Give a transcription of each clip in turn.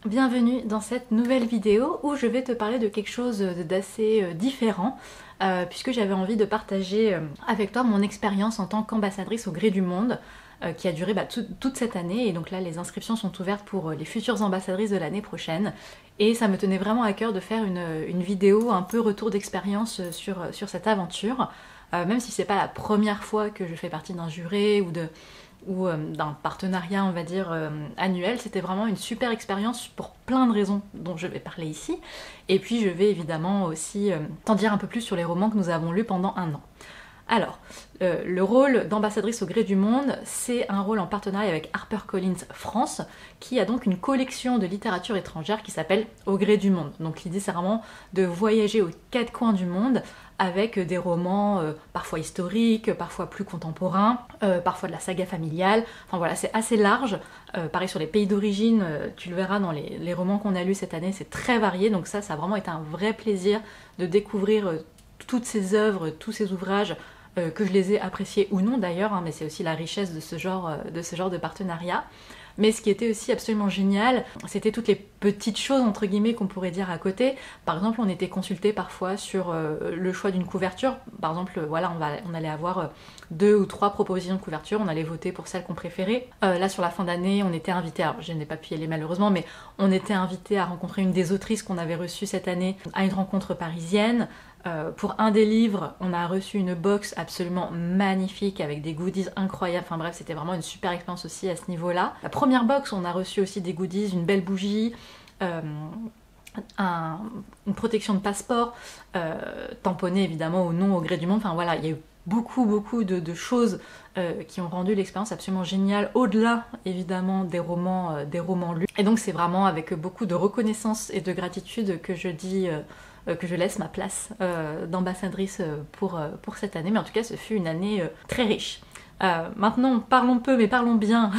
Bienvenue dans cette nouvelle vidéo où je vais te parler de quelque chose d'assez différent puisque j'avais envie de partager avec toi mon expérience en tant qu'ambassadrice au gré du monde qui a duré toute cette année, et donc là les inscriptions sont ouvertes pour les futures ambassadrices de l'année prochaine, et ça me tenait vraiment à cœur de faire une vidéo un peu retour d'expérience sur cette aventure, même si c'est pas la première fois que je fais partie d'un jury ou d'un partenariat, on va dire, annuel. C'était vraiment une super expérience pour plein de raisons dont je vais parler ici. Et puis je vais évidemment aussi t'en dire un peu plus sur les romans que nous avons lus pendant un an. Alors, le rôle d'ambassadrice au gré du monde, c'est un rôle en partenariat avec HarperCollins France, qui a donc une collection de littérature étrangère qui s'appelle Au gré du monde. Donc l'idée, c'est vraiment de voyager aux quatre coins du monde avec des romans parfois historiques, parfois plus contemporains, parfois de la saga familiale. Enfin voilà, c'est assez large. Pareil sur les pays d'origine, tu le verras dans les romans qu'on a lus cette année, c'est très varié. Donc ça a vraiment été un vrai plaisir de découvrir toutes ces œuvres, tous ces ouvrages, que je les ai appréciés ou non d'ailleurs, hein, mais c'est aussi la richesse de ce genre de partenariat. Mais ce qui était aussi absolument génial, c'était toutes les petites choses entre guillemets qu'on pourrait dire à côté. Par exemple, on était consulté parfois sur le choix d'une couverture. Par exemple, voilà, on allait avoir 2 ou 3 propositions de couverture, on allait voter pour celle qu'on préférait. Là, sur la fin d'année, on était invité, alors je n'ai pas pu y aller malheureusement, mais on était invité à rencontrer une des autrices qu'on avait reçues cette année à une rencontre parisienne. Pour un des livres, on a reçu une box absolument magnifique avec des goodies incroyables. Enfin bref, c'était vraiment une super expérience aussi à ce niveau-là. La première box, on a reçu aussi des goodies, une belle bougie, une protection de passeport, tamponnée évidemment au nom, au gré du monde. Enfin voilà, il y a eu beaucoup de choses qui ont rendu l'expérience absolument géniale, au-delà évidemment des romans lus. Et donc c'est vraiment avec beaucoup de reconnaissance et de gratitude que je dis que je laisse ma place d'ambassadrice pour cette année. Mais en tout cas, ce fut une année très riche. Maintenant, parlons peu, mais parlons bien.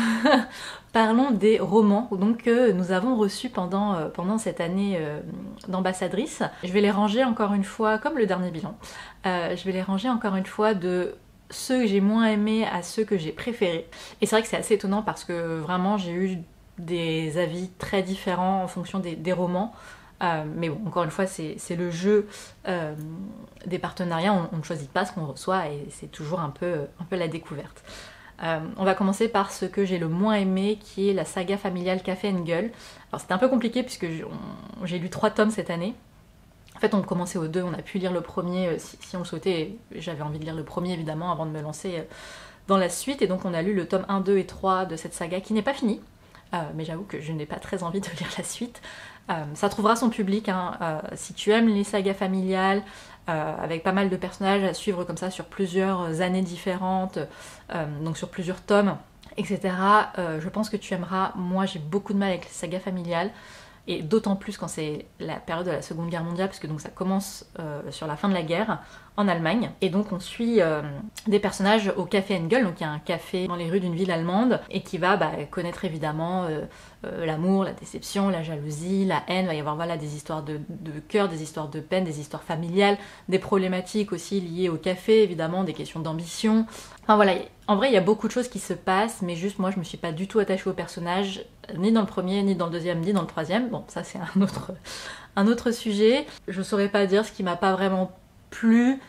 Parlons des romans donc, que nous avons reçus pendant cette année d'ambassadrice. Je vais les ranger encore une fois, comme le dernier bilan, je vais les ranger encore une fois de ceux que j'ai moins aimés à ceux que j'ai préférés. Et c'est vrai que c'est assez étonnant parce que vraiment j'ai eu des avis très différents en fonction des romans. Mais bon, encore une fois, c'est le jeu des partenariats, on ne choisit pas ce qu'on reçoit et c'est toujours un peu la découverte. On va commencer par ce que j'ai le moins aimé, qui est la saga familiale Café & Gueule. Alors c'était un peu compliqué puisque j'ai lu 3 tomes cette année. En fait, on commençait aux 2, on a pu lire le premier si on le souhaitait. J'avais envie de lire le premier évidemment avant de me lancer dans la suite, et donc on a lu le tome 1, 2 et 3 de cette saga qui n'est pas fini. Mais j'avoue que je n'ai pas très envie de lire la suite. Ça trouvera son public, hein. Si tu aimes les sagas familiales, avec pas mal de personnages à suivre comme ça sur plusieurs années différentes, donc sur plusieurs tomes, etc. Je pense que tu aimeras. Moi j'ai beaucoup de mal avec les sagas familiales, et d'autant plus quand c'est la période de la Seconde Guerre mondiale, puisque donc ça commence sur la fin de la guerre en Allemagne, et donc on suit des personnages au Café & Gueule, donc il y a un café dans les rues d'une ville allemande, et qui va connaître évidemment l'amour, la déception, la jalousie, la haine. Il va y avoir voilà, des histoires de cœur, des histoires de peine, des histoires familiales, des problématiques aussi liées au café, évidemment, des questions d'ambition. Enfin voilà, en vrai il y a beaucoup de choses qui se passent, mais juste moi je me suis pas du tout attachée au personnage, ni dans le premier, ni dans le deuxième, ni dans le troisième. Bon, ça c'est un autre sujet. Je saurais pas dire ce qui m'a pas vraiment plu.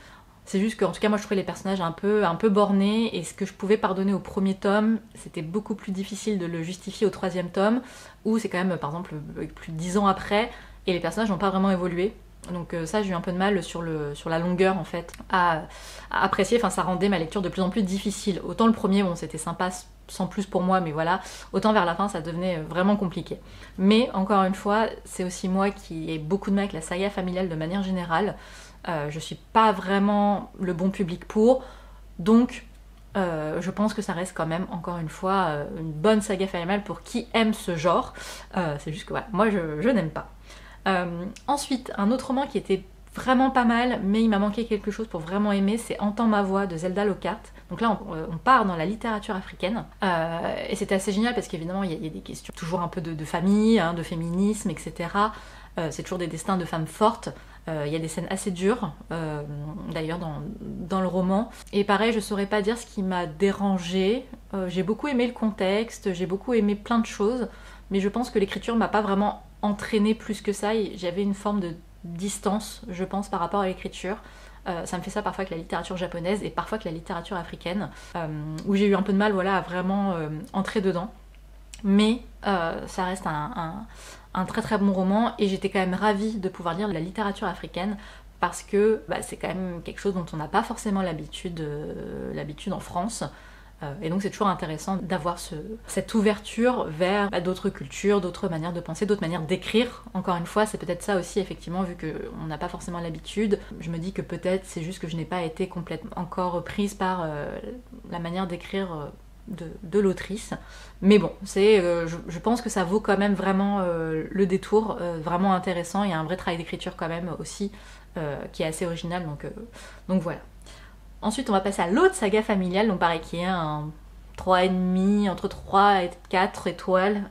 C'est juste qu'en tout cas moi je trouvais les personnages un peu bornés, et ce que je pouvais pardonner au premier tome, c'était beaucoup plus difficile de le justifier au troisième tome, où c'est quand même par exemple plus de 10 ans après, et les personnages n'ont pas vraiment évolué. Donc ça j'ai eu un peu de mal sur la longueur en fait à apprécier. Enfin ça rendait ma lecture de plus en plus difficile. Autant le premier, bon c'était sympa sans plus pour moi, mais voilà, autant vers la fin ça devenait vraiment compliqué. Mais encore une fois, c'est aussi moi qui ai beaucoup de mal avec la saga familiale de manière générale. Je suis pas vraiment le bon public pour, donc je pense que ça reste quand même, encore une fois, une bonne saga familiale pour qui aime ce genre. C'est juste que voilà, moi je n'aime pas. Ensuite, un autre roman qui était vraiment pas mal, mais il m'a manqué quelque chose pour vraiment aimer, c'est Entends ma voix de Zelda Lockhart. Donc là, on part dans la littérature africaine. Et c'était assez génial parce qu'évidemment, il y a des questions toujours un peu de famille, hein, de féminisme, etc. C'est toujours des destins de femmes fortes. Il y a des scènes assez dures, d'ailleurs, dans le roman. Et pareil, je saurais pas dire ce qui m'a dérangée. J'ai beaucoup aimé le contexte, j'ai beaucoup aimé plein de choses. mais je pense que l'écriture m'a pas vraiment entraînée plus que ça, et j'avais une forme de distance, je pense, par rapport à l'écriture. Ça me fait ça parfois avec la littérature japonaise et parfois avec la littérature africaine, où j'ai eu un peu de mal voilà, à vraiment entrer dedans. Mais ça reste un très très bon roman, et j'étais quand même ravie de pouvoir lire la littérature africaine, parce que c'est quand même quelque chose dont on n'a pas forcément l'habitude en France. Et donc c'est toujours intéressant d'avoir cette ouverture vers d'autres cultures, d'autres manières de penser, d'autres manières d'écrire. Encore une fois, c'est peut-être ça aussi, effectivement, vu qu'on n'a pas forcément l'habitude. Je me dis que peut-être c'est juste que je n'ai pas été complètement encore prise par la manière d'écrire de l'autrice. Mais bon, je pense que ça vaut quand même vraiment le détour, vraiment intéressant. Il y a un vrai travail d'écriture quand même aussi, qui est assez original, donc voilà. Ensuite, on va passer à l'autre saga familiale, donc pareil, qui est un 3,5, entre 3 et 4 étoiles.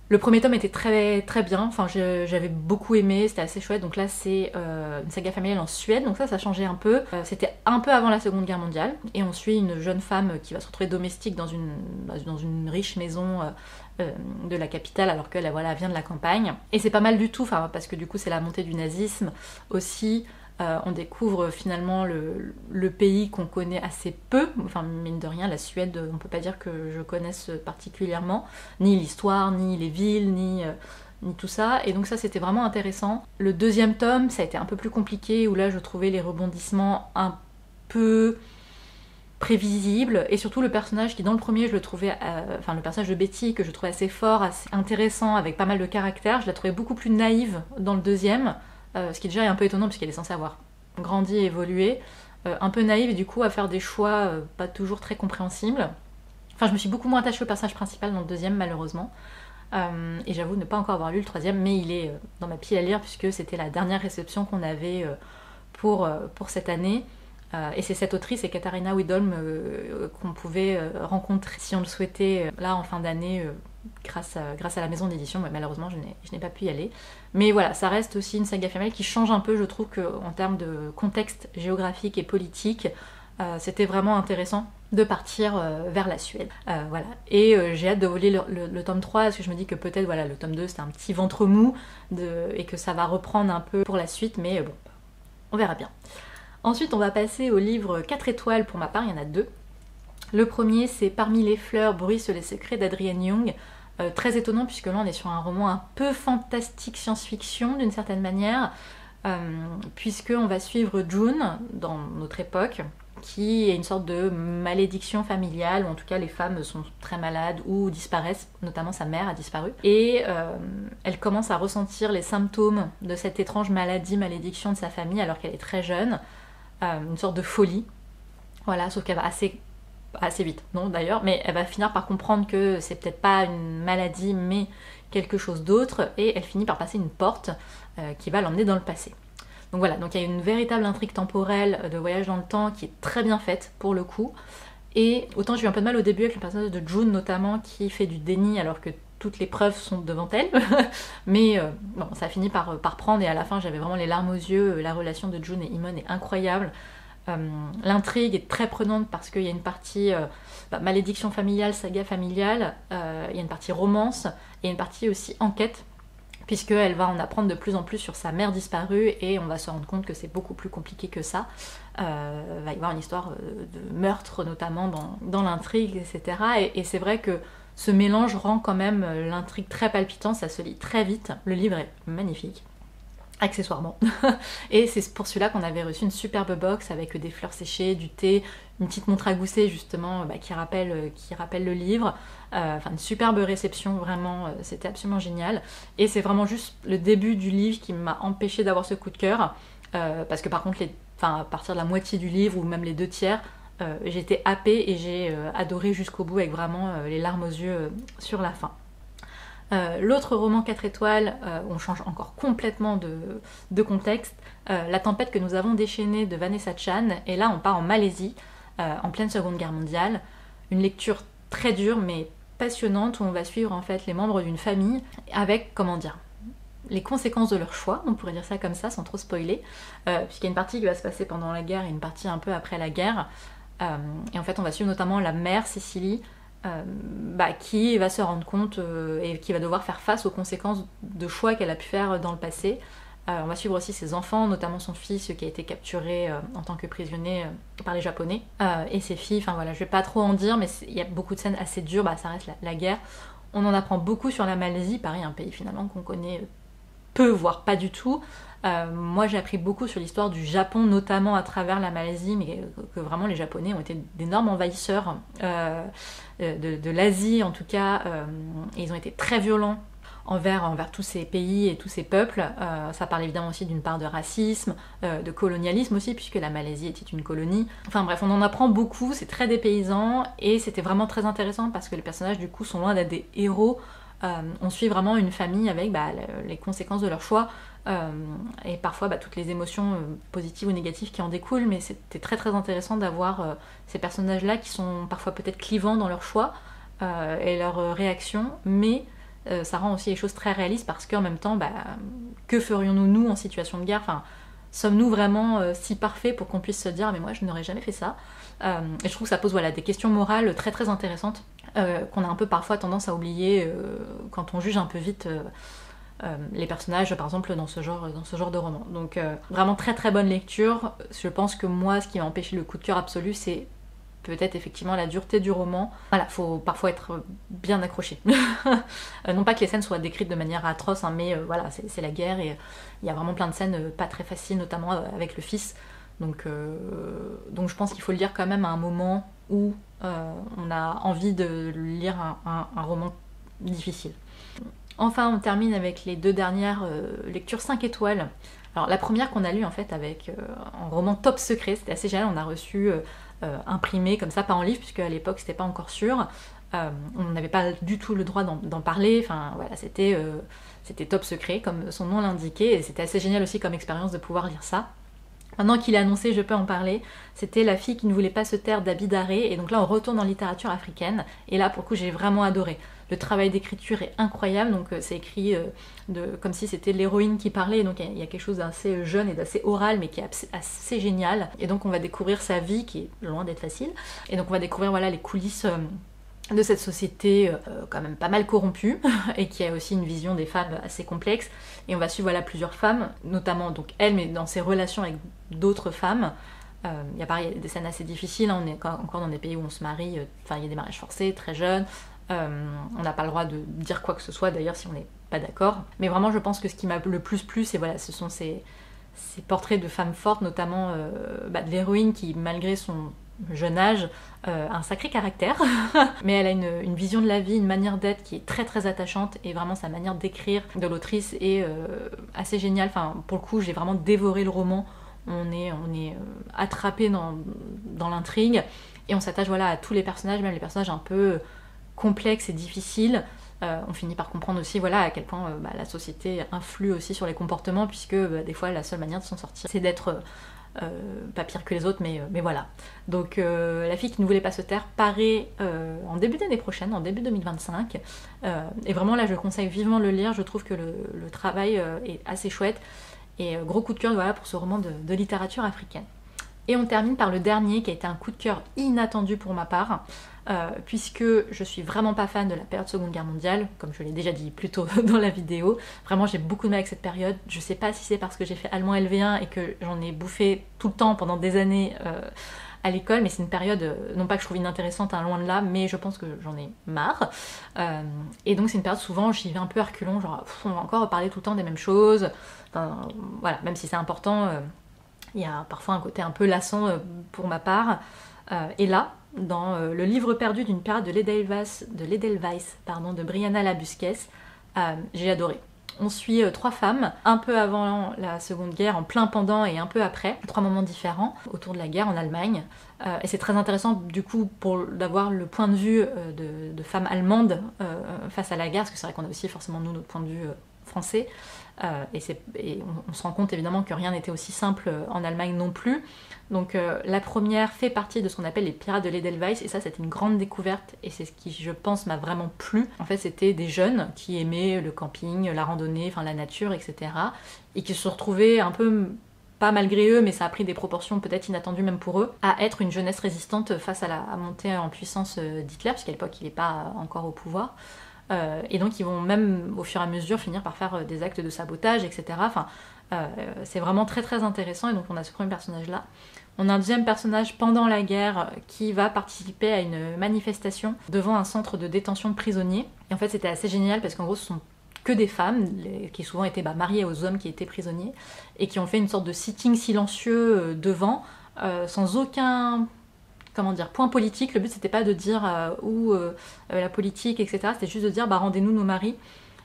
Le premier tome était très, très bien, enfin j'avais beaucoup aimé, c'était assez chouette. Donc là, c'est une saga familiale en Suède, donc ça changeait un peu. C'était un peu avant la Seconde Guerre mondiale, et on suit une jeune femme qui va se retrouver domestique dans une riche maison de la capitale, alors qu'elle vient de la campagne. Et c'est pas mal du tout, parce que du coup, c'est la montée du nazisme aussi. On découvre finalement le pays qu'on connaît assez peu, enfin mine de rien, la Suède, on peut pas dire que je connaisse particulièrement, ni l'histoire, ni les villes, ni tout ça, et donc ça c'était vraiment intéressant. Le deuxième tome, ça a été un peu plus compliqué, où là je trouvais les rebondissements un peu prévisibles, et surtout le personnage qui dans le premier je le trouvais, le personnage de Betty, que je trouvais assez fort, assez intéressant, avec pas mal de caractère, je la trouvais beaucoup plus naïve dans le deuxième. Ce qui déjà est un peu étonnant puisqu'elle est censée avoir grandi et évolué, un peu naïve, et du coup à faire des choix pas toujours très compréhensibles. Enfin, je me suis beaucoup moins attachée au personnage principal dans le deuxième, malheureusement. Et j'avoue ne pas encore avoir lu le troisième, mais il est dans ma pile à lire, puisque c'était la dernière réception qu'on avait pour cette année. Et c'est cette autrice, c'est Katharina Widholm, qu'on pouvait rencontrer si on le souhaitait là en fin d'année, grâce à la maison d'édition. Mais malheureusement je n'ai pas pu y aller. Mais voilà, ça reste aussi une saga familiale qui change un peu, je trouve, qu'en termes de contexte géographique et politique, c'était vraiment intéressant de partir vers la Suède. Voilà. Et j'ai hâte de voler le tome 3, parce que je me dis que peut-être le tome 2 c'était un petit ventre mou, et que ça va reprendre un peu pour la suite, mais bon, on verra bien. Ensuite, on va passer au livre 4 étoiles pour ma part, il y en a 2. Le premier, c'est Parmi les fleurs bruissent les secrets d'Adrienne Young. Très étonnant, puisque là on est sur un roman un peu fantastique science-fiction d'une certaine manière, puisqu'on va suivre June dans notre époque, qui est une sorte de malédiction familiale, ou en tout cas les femmes sont très malades ou disparaissent, notamment sa mère a disparu, et elle commence à ressentir les symptômes de cette étrange malédiction de sa famille alors qu'elle est très jeune. Une sorte de folie, voilà, sauf qu'elle va assez vite, non d'ailleurs, mais elle va finir par comprendre que c'est peut-être pas une maladie mais quelque chose d'autre, et elle finit par passer une porte qui va l'emmener dans le passé. Donc voilà, donc il y a une véritable intrigue temporelle de voyage dans le temps qui est très bien faite pour le coup, et autant j'ai eu un peu de mal au début avec le personnage de June notamment, qui fait du déni alors que toutes les preuves sont devant elle, mais bon, ça a fini par prendre, et à la fin j'avais vraiment les larmes aux yeux. La relation de June et Imon est incroyable. L'intrigue est très prenante parce qu'il y a une partie malédiction familiale, saga familiale, il y a une partie romance, et une partie aussi enquête, puisqu'elle va en apprendre de plus en plus sur sa mère disparue, et on va se rendre compte que c'est beaucoup plus compliqué que ça. Va y avoir une histoire de meurtre notamment dans l'intrigue, etc. Et c'est vrai que ce mélange rend quand même l'intrigue très palpitante, ça se lit très vite, le livre est magnifique, accessoirement. Et c'est pour celui-là qu'on avait reçu une superbe box avec des fleurs séchées, du thé, une petite montre à gousset justement qui rappelle le livre, enfin une superbe réception, vraiment, c'était absolument génial. Et c'est vraiment juste le début du livre qui m'a empêché d'avoir ce coup de cœur, parce que par contre, à partir de la moitié du livre, ou même les 2/3, j'ai été happée, et j'ai adoré jusqu'au bout, avec vraiment les larmes aux yeux sur la fin. L'autre roman 4 étoiles, on change encore complètement de contexte, La tempête que nous avons déchaînée de Vanessa Chan, et là on part en Malaisie, en pleine Seconde Guerre mondiale. Une lecture très dure mais passionnante, où on va suivre en fait les membres d'une famille avec, les conséquences de leur choix, on pourrait dire ça comme ça sans trop spoiler, puisqu'il y a une partie qui va se passer pendant la guerre et une partie un peu après la guerre, et en fait on va suivre notamment la mère Cécilie, qui va se rendre compte et qui va devoir faire face aux conséquences de choix qu'elle a pu faire dans le passé. On va suivre aussi ses enfants, notamment son fils qui a été capturé en tant que prisonnier par les Japonais, et ses filles. Enfin voilà, je vais pas trop en dire, mais il y a beaucoup de scènes assez dures, ça reste la guerre. On en apprend beaucoup sur la Malaisie, pareil, un pays finalement qu'on connaît peu, voire pas du tout. Moi j'ai appris beaucoup sur l'histoire du Japon, notamment à travers la Malaisie, mais que vraiment les Japonais ont été d'énormes envahisseurs de l'Asie en tout cas, et ils ont été très violents envers tous ces pays et tous ces peuples. Ça parle évidemment aussi d'une part de racisme, de colonialisme aussi, puisque la Malaisie était une colonie. Enfin bref, on en apprend beaucoup, c'est très dépaysant, et c'était vraiment très intéressant parce que les personnages du coup sont loin d'être des héros. On suit vraiment une famille avec les conséquences de leurs choix, et parfois toutes les émotions positives ou négatives qui en découlent, mais c'était très très intéressant d'avoir ces personnages-là qui sont parfois peut-être clivants dans leurs choix et leurs réactions, mais ça rend aussi les choses très réalistes parce qu'en même temps, que ferions-nous nous en situation de guerre? Enfin, sommes-nous vraiment si parfaits pour qu'on puisse se dire mais moi je n'aurais jamais fait ça? Et je trouve que ça pose des questions morales très très intéressantes qu'on a un peu parfois tendance à oublier quand on juge un peu vite les personnages, par exemple, dans ce genre de roman. Donc vraiment très très bonne lecture. Je pense que moi, ce qui m'a empêché le coup de cœur absolu, c'est peut-être effectivement la dureté du roman. Voilà, faut parfois être bien accroché. Non pas que les scènes soient décrites de manière atroce, mais voilà, c'est la guerre et il y a vraiment plein de scènes pas très faciles, notamment avec le fils. Donc je pense qu'il faut le lire quand même à un moment où on a envie de lire un roman difficile. Enfin, on termine avec les deux dernières lectures 5 étoiles. Alors la première qu'on a lue en fait avec un roman top secret, c'était assez génial, on a reçu imprimé comme ça, pas en livre, puisque à l'époque c'était pas encore sûr. On n'avait pas du tout le droit d'en parler, enfin voilà, c'était top secret, comme son nom l'indiquait, et c'était assez génial aussi comme expérience de pouvoir lire ça. Maintenant qu'il est annoncé, je peux en parler. C'était La fille qui ne voulait pas se taire d'Abi Daré, et donc là on retourne en littérature africaine, et là pour le coup j'ai vraiment adoré. Le travail d'écriture est incroyable, donc c'est écrit comme si c'était l'héroïne qui parlait, donc il y a quelque chose d'assez jeune et d'assez oral, mais qui est assez génial. Et donc on va découvrir sa vie, qui est loin d'être facile, et donc on va découvrir les coulisses de cette société quand même pas mal corrompue, et qui a aussi une vision des femmes assez complexe. Et on va suivre plusieurs femmes, notamment donc elle, mais dans ses relations avec d'autres femmes. Il y a pareil des scènes assez difficiles, on est encore dans des pays où on se marie, il y a des mariages forcés, très jeunes. On n'a pas le droit de dire quoi que ce soit d'ailleurs si on n'est pas d'accord. Mais vraiment je pense que ce qui m'a le plus plu, ce sont ces portraits de femmes fortes, notamment de l'héroïne qui, malgré son jeune âge, a un sacré caractère, mais elle a une vision de la vie, une manière d'être qui est très très attachante, et vraiment sa manière d'écrire de l'autrice est assez géniale. Enfin, pour le coup, j'ai vraiment dévoré le roman. On est attrapé dans l'intrigue, et on s'attache à tous les personnages, même les personnages un peu complexes et difficiles. On finit par comprendre aussi à quel point la société influe aussi sur les comportements, puisque des fois la seule manière de s'en sortir c'est d'être pas pire que les autres, mais voilà. Donc La fille qui ne voulait pas se taire paraît en début d'année prochaine, en début 2025, et vraiment là je conseille vivement de le lire. Je trouve que le travail est assez chouette, et gros coup de cœur pour ce roman de littérature africaine. Et on termine par le dernier qui a été un coup de cœur inattendu pour ma part, puisque je suis vraiment pas fan de la période Seconde Guerre mondiale, comme je l'ai déjà dit plus tôt dans la vidéo. Vraiment j'ai beaucoup de mal avec cette période. Je sais pas si c'est parce que j'ai fait allemand LV1 et que j'en ai bouffé tout le temps pendant des années à l'école, mais c'est une période, non pas que je trouve inintéressante, loin de là, mais je pense que j'en ai marre. Et donc c'est une période, souvent j'y vais un peu à reculons, genre on va encore parler tout le temps des mêmes choses. Enfin, voilà, même si c'est important, il y a parfois un côté un peu lassant pour ma part. Et là, dans Le livre perdu d'une pirate de l'Edelweiss, de Brianna Labuschagne, j'ai adoré. On suit 3 femmes, un peu avant la Seconde Guerre, en plein pendant et un peu après, 3 moments différents autour de la guerre en Allemagne. Et c'est très intéressant du coup d'avoir le point de vue de femmes allemandes face à la guerre, parce que c'est vrai qu'on a aussi forcément nous notre point de vue français. Et on se rend compte évidemment que rien n'était aussi simple en Allemagne non plus. Donc la première fait partie de ce qu'on appelle les pirates de l'Edelweiss, et ça c'était une grande découverte, et c'est ce qui je pense m'a vraiment plu. En fait c'était des jeunes qui aimaient le camping, la randonnée, la nature, etc. et qui se retrouvaient un peu pas malgré eux, mais ça a pris des proportions peut-être inattendues même pour eux, à être une jeunesse résistante face à la montée en puissance d'Hitler, puisqu'à l'époque il n'est pas encore au pouvoir. Et donc ils vont même au fur et à mesure finir par faire des actes de sabotage, etc. Enfin, c'est vraiment très très intéressant, et donc on a ce premier personnage là. On a un deuxième personnage pendant la guerre qui va participer à une manifestation devant un centre de détention de prisonniers. Et en fait c'était assez génial parce qu'en gros ce sont que des femmes qui souvent étaient mariées aux hommes qui étaient prisonniers et qui ont fait une sorte de sitting silencieux devant, sans aucun point politique. Le but c'était pas de dire la politique, etc. C'était juste de dire rendez-nous nos maris.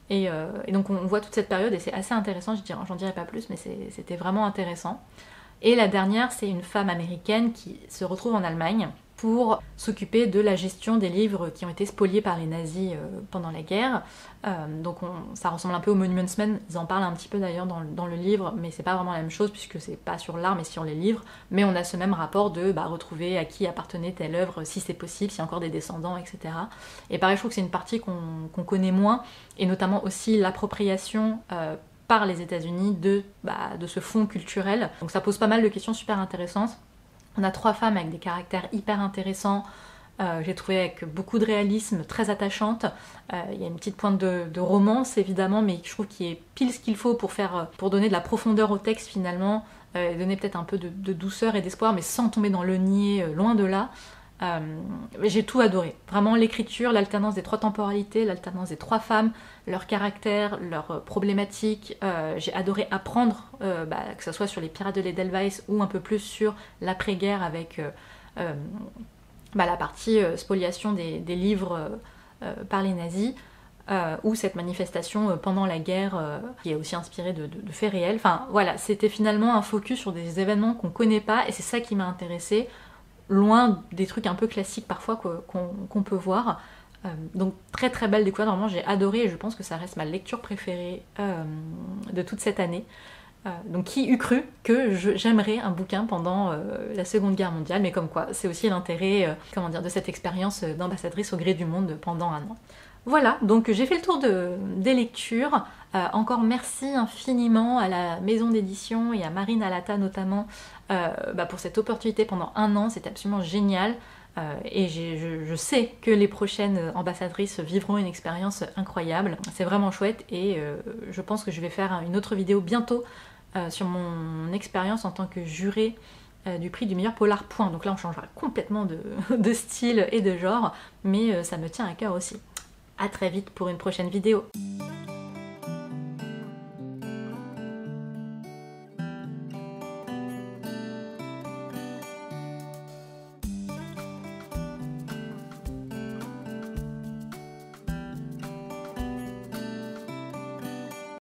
Et donc on voit toute cette période et c'est assez intéressant, j'en dirai pas plus, mais c'était vraiment intéressant. Et la dernière, c'est une femme américaine qui se retrouve en Allemagne pour s'occuper de la gestion des livres qui ont été spoliés par les nazis pendant la guerre. Donc ça ressemble un peu au Monuments Men, ils en parlent un petit peu d'ailleurs dans le livre, mais c'est pas vraiment la même chose puisque c'est pas sur l'art mais sur les livres. Mais on a ce même rapport de retrouver à qui appartenait telle œuvre, si c'est possible, s'il y a encore des descendants, etc. Et pareil, je trouve que c'est une partie qu'on connaît moins, et notamment aussi l'appropriation par les États-Unis de ce fonds culturel. Donc ça pose pas mal de questions super intéressantes. On a 3 femmes avec des caractères hyper intéressants, j'ai trouvé avec beaucoup de réalisme, très attachante. Il y a une petite pointe de romance évidemment, mais je trouve qu'il est pile ce qu'il faut pour donner de la profondeur au texte finalement, donner peut-être un peu de douceur et d'espoir, mais sans tomber dans le niais, loin de là. J'ai tout adoré, vraiment l'écriture, l'alternance des 3 temporalités, l'alternance des 3 femmes, leur caractère, leurs problématiques. J'ai adoré apprendre, que ce soit sur les pirates de l'Edelweiss ou un peu plus sur l'après-guerre avec la partie spoliation des livres par les nazis, ou cette manifestation pendant la guerre qui est aussi inspirée de faits réels. Enfin voilà, c'était finalement un focus sur des événements qu'on connaît pas, et c'est ça qui m'a intéressée, loin des trucs un peu classiques parfois qu'on peut voir. Donc très très belle découverte, vraiment j'ai adoré, et je pense que ça reste ma lecture préférée de toute cette année. Donc qui eût cru que j'aimerais un bouquin pendant la Seconde Guerre mondiale, mais comme quoi c'est aussi l'intérêt de cette expérience d'ambassadrice au gré du monde pendant un an. Voilà, donc j'ai fait le tour des lectures. Encore merci infiniment à la maison d'édition et à Marine Alata notamment pour cette opportunité pendant un an, c'était absolument génial. Et je sais que les prochaines ambassadrices vivront une expérience incroyable. C'est vraiment chouette, et je pense que je vais faire une autre vidéo bientôt sur mon expérience en tant que jurée du prix du meilleur polar point. Donc là on changera complètement de style et de genre, mais ça me tient à cœur aussi. À très vite pour une prochaine vidéo.